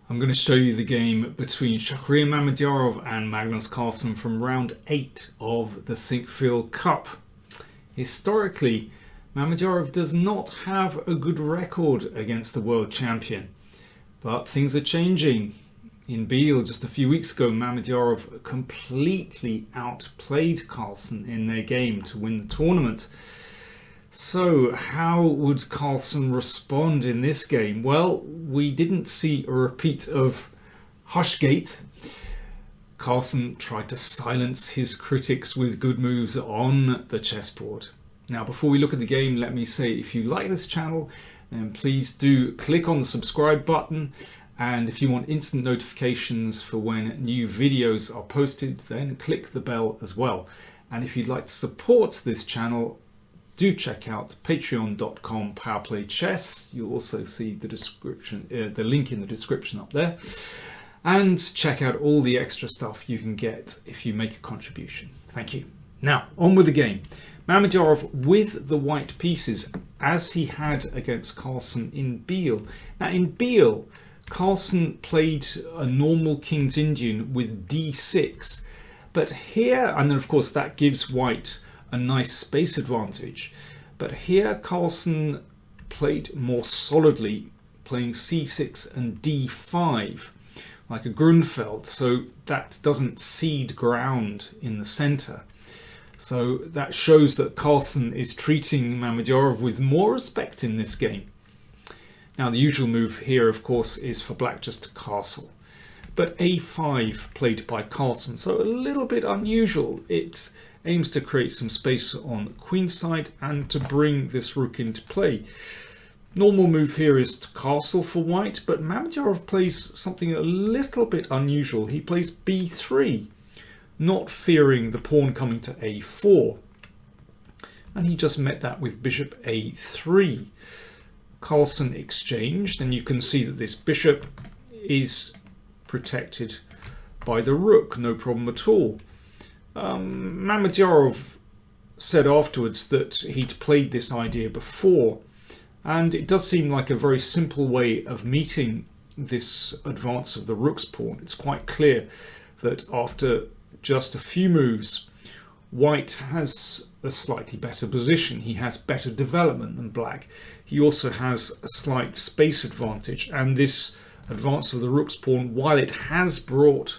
I'm going to show you the game between Mamedyarov and Magnus Carlsen from round 8 of the SINQUEFIELD Cup. Historically, Mamedyarov does not have a good record against the world champion, but things are changing. In Biel just a few weeks ago, Mamedyarov completely outplayed Carlsen in their game to win the tournament. So how would Carlsen respond in this game? Well, we didn't see a repeat of Hushgate. Carlsen tried to silence his critics with good moves on the chessboard. Now, before we look at the game, let me say, if you like this channel, then please do click on the subscribe button. And if you want instant notifications for when new videos are posted, then click the bell as well. And if you'd like to support this channel, do check out patreon.com PowerPlayChess. You'll also see the description, the link in the description up there. And check out all the extra stuff you can get if you make a contribution. Thank you. Now, on with the game. Mamedyarov with the white pieces, as he had against Carlsen in Biel. Now, in Biel, Carlsen played a normal King's Indian with d6. But here, and then of course that gives white a nice space advantage. But here Carlsen played more solidly, playing c6 and d5 like a Grunfeld, so that doesn't cede ground in the center. So that shows that Carlsen is treating Mamedyarov with more respect in this game. Now the usual move here of course is for black just to castle, but a5 played by Carlsen, so a little bit unusual. It aims to create some space on the queen side and to bring this rook into play. Normal move here is to castle for white, but Mamedyarov plays something a little bit unusual. He plays b3, not fearing the pawn coming to a4. And he just met that with bishop a3. Carlsen exchanged, and you can see that this bishop is protected by the rook, no problem at all. Mamedyarov said afterwards that he'd played this idea before, and it does seem like a very simple way of meeting this advance of the rook's pawn. It's quite clear that after just a few moves, white has a slightly better position. He has better development than black. He also has a slight space advantage, and this advance of the rook's pawn, while it has brought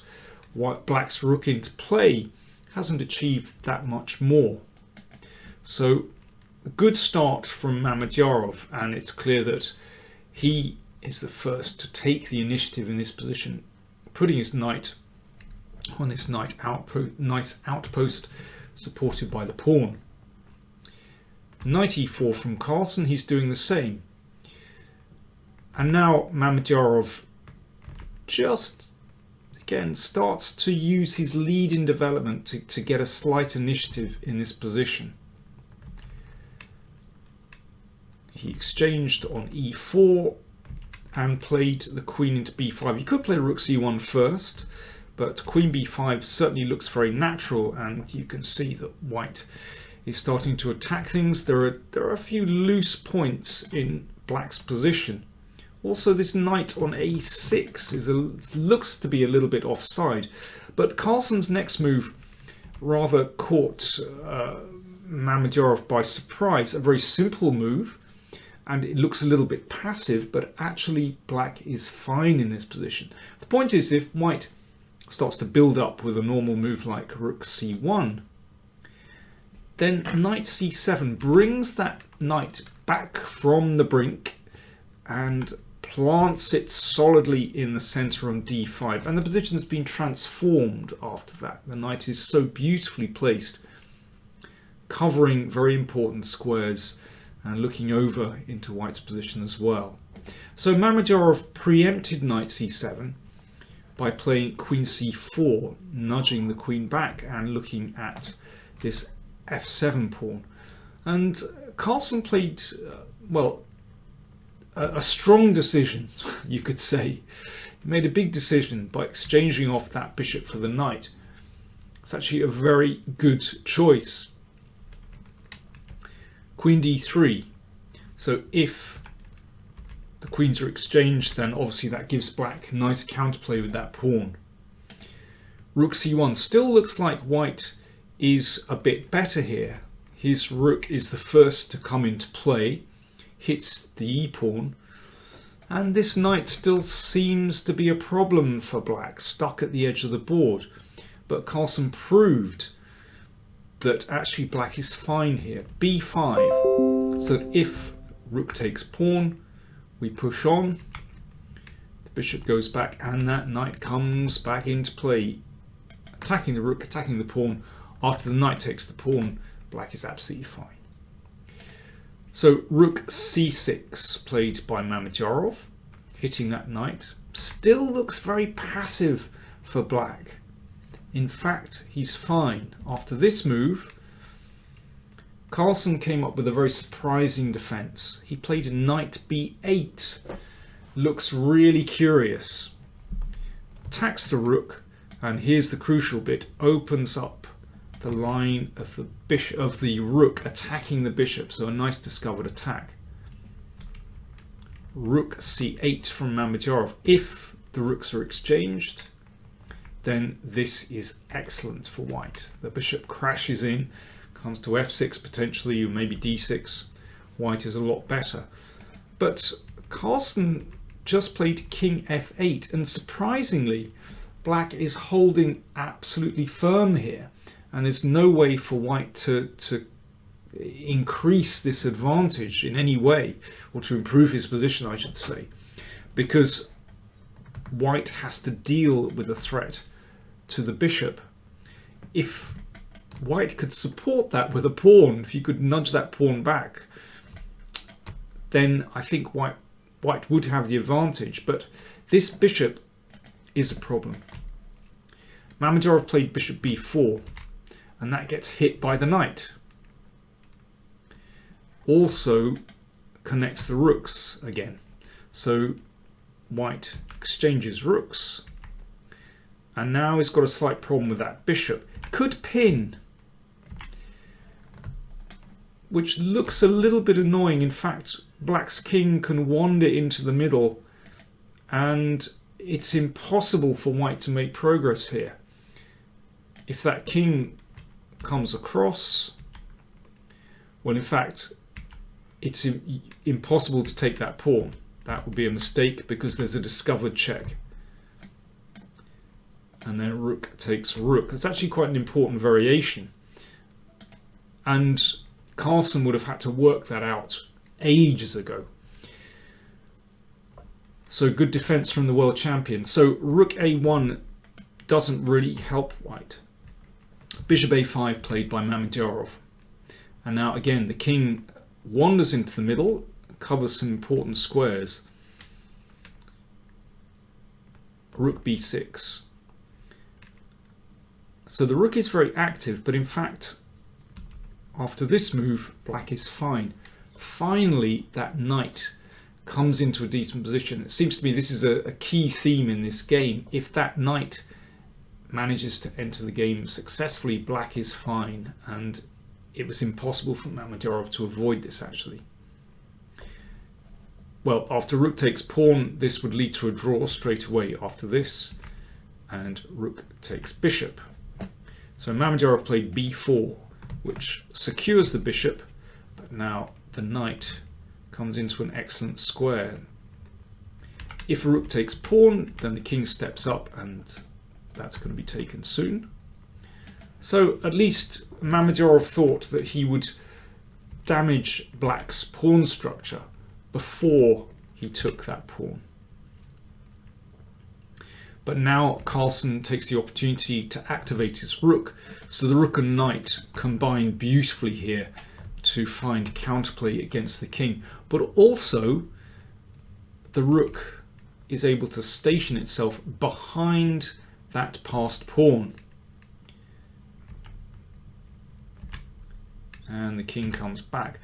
black's rook into play, hasn't achieved that much more. So a good start from Mamedyarov, and it's clear that he is the first to take the initiative in this position, putting his knight on this nice outpost supported by the pawn. Knight e4 from Carlsen, he's doing the same. And now Mamedyarov just again starts to use his lead in development to get a slight initiative in this position. He exchanged on e4 and played the queen into b5. You could play rook c1 first, but queen b5 certainly looks very natural, and you can see that white is starting to attack things. There are a few loose points in black's position. Also, this knight on a6 looks to be a little bit offside, but Carlsen's next move rather caught Mamedyarov by surprise. A very simple move, and it looks a little bit passive, but actually black is fine in this position. The point is, if white starts to build up with a normal move like rook c1, then knight c7 brings that knight back from the brink and plants it solidly in the center on d5, and the position has been transformed after that. The knight is so beautifully placed, covering very important squares and looking over into white's position as well. So Mamedyarov preempted knight c7 by playing queen c4, nudging the queen back and looking at this f7 pawn. And Carlsen played, well, a strong decision, you could say. He made a big decision by exchanging off that bishop for the knight. It's actually a very good choice. Queen d3. So if the the queens are exchanged, then obviously that gives black nice counterplay with that pawn. Rook c1 still looks like white is a bit better here. His rook is the first to come into play, hits the e-pawn, and this knight still seems to be a problem for black, stuck at the edge of the board. But Carlsen proved that actually black is fine here. b5, so that if rook takes pawn, we push on, the bishop goes back, and that knight comes back into play, attacking the rook, attacking the pawn. After the knight takes the pawn, black is absolutely fine. So rook c6 played by Mamedyarov, hitting that knight. Still looks very passive for black. In fact, he's fine. After this move, Carlsen came up with a very surprising defense. He played knight b8. Looks really curious. Attacks the rook, and here's the crucial bit, opens up the line of the bishop, of the rook attacking the bishop, so a nice discovered attack. Rook c8 from Mamedyarov. If the rooks are exchanged, then this is excellent for white. The bishop crashes in, comes to f6 potentially, or maybe d6. White is a lot better. But Carlsen just played king f8, and surprisingly, black is holding absolutely firm here. And there's no way for white to increase this advantage in any way, or to improve his position, I should say, because white has to deal with a threat to the bishop. If white could support that with a pawn, if you could nudge that pawn back, then I think white would have the advantage. But this bishop is a problem. Mamedyarov played bishop b4, and that gets hit by the knight. Also connects the rooks again. So white exchanges rooks, and now he's got a slight problem with that bishop. Could pin, which looks a little bit annoying. In fact, black's king can wander into the middle, and it's impossible for white to make progress here. If that king comes across, well, in fact, it's impossible to take that pawn. That would be a mistake because there's a discovered check. And then rook takes rook. It's actually quite an important variation. And Carlsen would have had to work that out ages ago. So good defense from the world champion. So rook a1 doesn't really help white. Bishop a5 played by Mamedyarov. And now again, the king wanders into the middle, covers some important squares. Rook b6. So the rook is very active, but in fact, after this move, black is fine. Finally, that knight comes into a decent position. It seems to me this is a key theme in this game. If that knight manages to enter the game successfully, black is fine, and it was impossible for Mamedyarov to avoid this actually. Well, after rook takes pawn, this would lead to a draw straight away after this, and rook takes bishop. So Mamedyarov played b4, which secures the bishop, but now the knight comes into an excellent square. If rook takes pawn, then the king steps up, and that's going to be taken soon. So at least Mamedyarov thought that he would damage black's pawn structure before he took that pawn. But now Carlsen takes the opportunity to activate his rook. So the rook and knight combine beautifully here to find counterplay against the king. But also the rook is able to station itself behind that passed pawn. And the king comes back.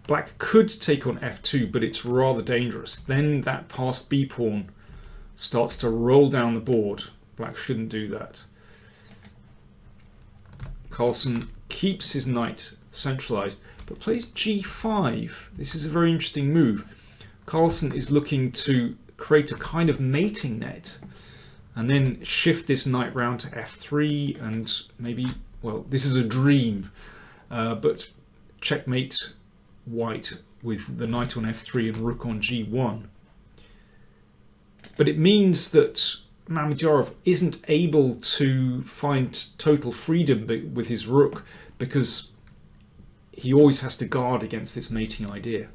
Black could take on f2, but it's rather dangerous. Then that passed b pawn starts to roll down the board. Black shouldn't do that. Carlsen keeps his knight centralized, but plays g5. This is a very interesting move. Carlsen is looking to create a kind of mating net and then shift this knight round to f3 and maybe, well, this is a dream, but checkmate white with the knight on f3 and rook on g1. But it means that Mamedyarov isn't able to find total freedom with his rook because he always has to guard against this mating idea.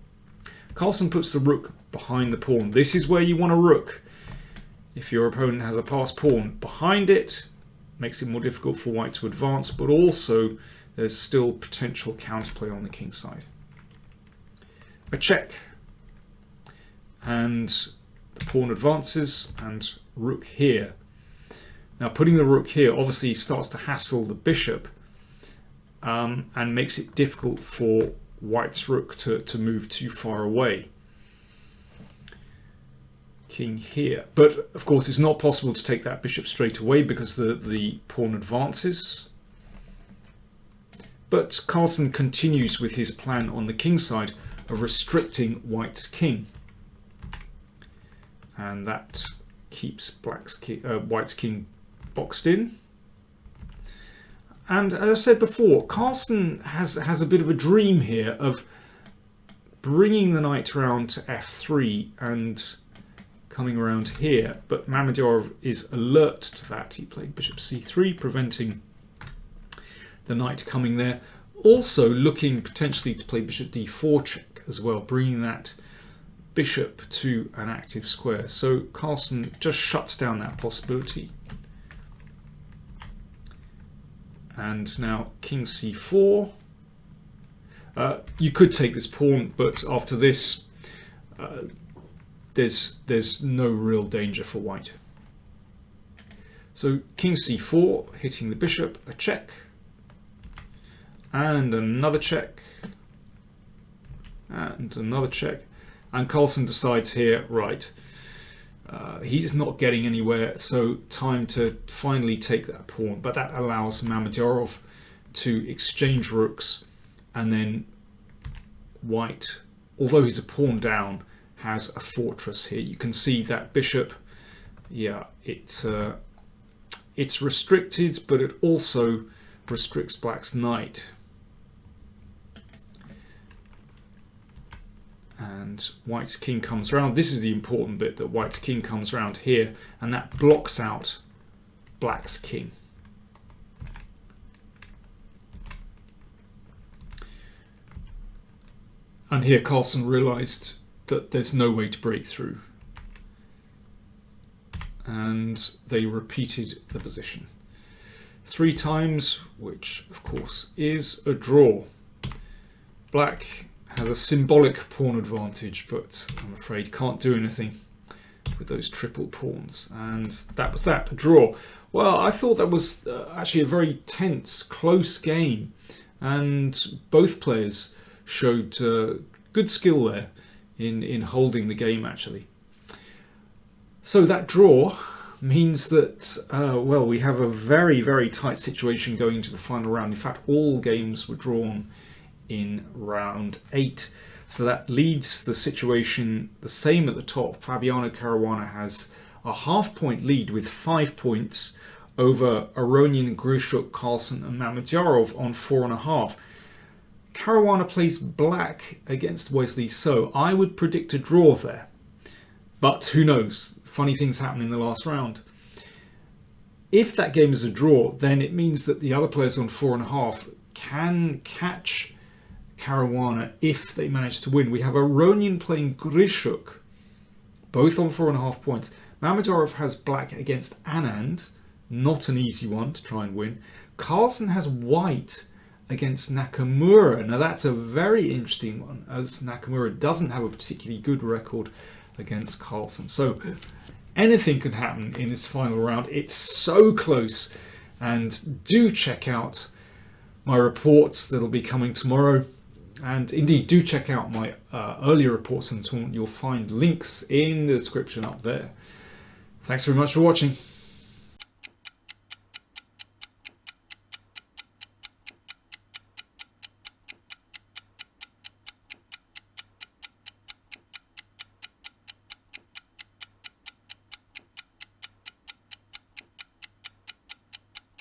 Carlsen puts the rook behind the pawn. This is where you want a rook. If your opponent has a passed pawn behind it, makes it more difficult for white to advance, but also there's still potential counterplay on the king side. A check, and the pawn advances, and rook here. Now putting the rook here obviously starts to hassle the bishop and makes it difficult for white's rook to move too far away. King here, but of course it's not possible to take that bishop straight away because the pawn advances. But Carlsen continues with his plan on the king side of restricting white's king, and that keeps white's king boxed in. And as I said before, Carlsen has a bit of a dream here of bringing the knight round to f3 and coming around here, but Mamedyarov is alert to that. He played bishop c3, preventing the knight coming there. Also looking potentially to play bishop d4 check as well, bringing that bishop to an active square. So Carlsen just shuts down that possibility. And now king c4. You could take this pawn, but after this, there's no real danger for white. So king c4, hitting the bishop, a check, and another check, and another check. And Carlsen decides here, right, he's not getting anywhere, so time to finally take that pawn. But that allows Mamedyarov to exchange rooks, and then white, although he's a pawn down, has a fortress here. You can see that bishop, yeah, it's restricted, but it also restricts black's knight. And white's king comes around. This is the important bit, that white's king comes around here, and that blocks out black's king. And here Carlsen realized that there's no way to break through, and they repeated the position 3 times, which of course is a draw. Black has a symbolic pawn advantage, but I'm afraid can't do anything with those triple pawns, and that was that, a draw. Well, I thought that was actually a very tense, close game, and both players showed good skill there in holding the game, actually. So that draw means that, well, we have a very, very tight situation going to the final round. In fact, all games were drawn in round 8. So that leads the situation the same at the top. Fabiano Caruana has a half-point lead with 5 points over Aronian, Grishuk, Carlsen and Mamedyarov on 4.5. Caruana plays black against Wesley, so I would predict a draw there. But who knows? Funny things happen in the last round. If that game is a draw, then it means that the other players on 4.5 can catch Caruana if they manage to win. We have Aronian playing Grishuk, both on 4.5 points. Mamedyarov has black against Anand, not an easy one to try and win. Carlsen has white against Nakamura. Now that's a very interesting one, as Nakamura doesn't have a particularly good record against Carlsen. So anything can happen in this final round. It's so close, and do check out my reports that'll be coming tomorrow, and indeed do check out my earlier reports on the tournament. You'll find links in the description up there. Thanks very much for watching.